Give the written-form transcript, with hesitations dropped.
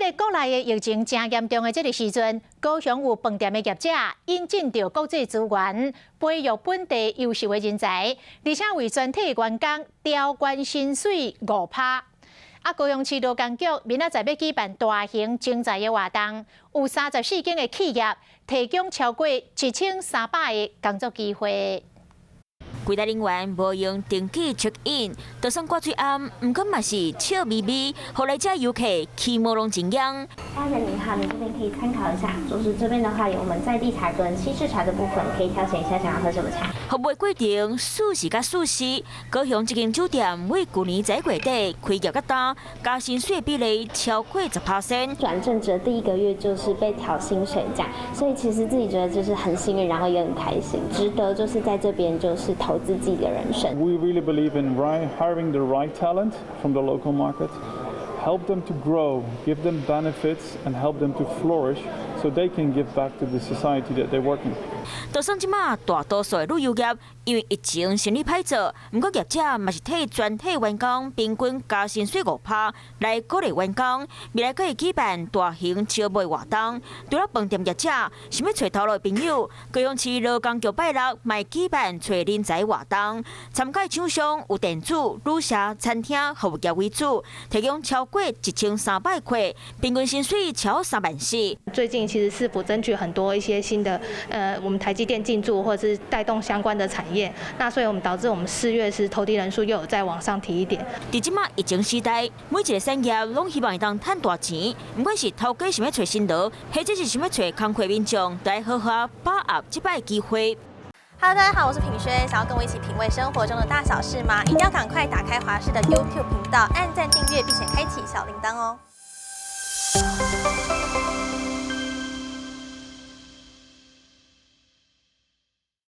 个国内的疫情正严重的这个时阵，高雄有饭店的业者引进到国际资源，培育本地优秀的人才，而且为全体员工调关薪水5%。高雄市劳工局明仔载要举办大型征才的活动，有34间的企业提供超过1300个工作机会。柜台人员无用登记 check in， 就算挂最暗，不过嘛是笑眯眯，互来遮游客起毛龙景仰。大人您好，您这边可以参考一下，就是这边的话有我们在地茶跟西式茶的部分，可以挑选一下想要喝什么茶。服务过程舒适甲舒适，高雄这间酒店为去年在月底开业个单，加薪水比例超过10%。转正职的第1个月就是被调薪水价，所以其实自己觉得就是很幸运，然后也很开心，值得就是在这边就是投资自己的人生。We really believe in hiring the right talent from the local market, help them to grow, give them benefits, and help them to flourish, so they can give back to the society that they're working. 就算即马大多数的旅游业因为疫情生意歹做，不过业者嘛是替全体员工平均加薪水5%来鼓励员工。未来可以举办大型招募活动。除了饭店业者，想要找头路的朋友，高雄市劳工局拜六嘛举办找人才活动。参加厂商有电子、旅社、餐厅、服务业为主，提供超过1300块，平均薪水超34000。最近其实市府争取很多一些新的我们台积电进驻或者是带动相关的产业，那所以我们导致我们4月是投递人数又有再往上提一点。伫即马疫情时代，每一个产业拢希望会当赚大钱，不管是头家想要找新劳，或者是想要找工课民众，都要好好把握这摆机会。Hello， 大家好，我是品轩。想要跟我一起品味生活中的大小事吗？一定要赶快打开华视的 YouTube 频道，按赞订阅，并且开启小铃铛哦。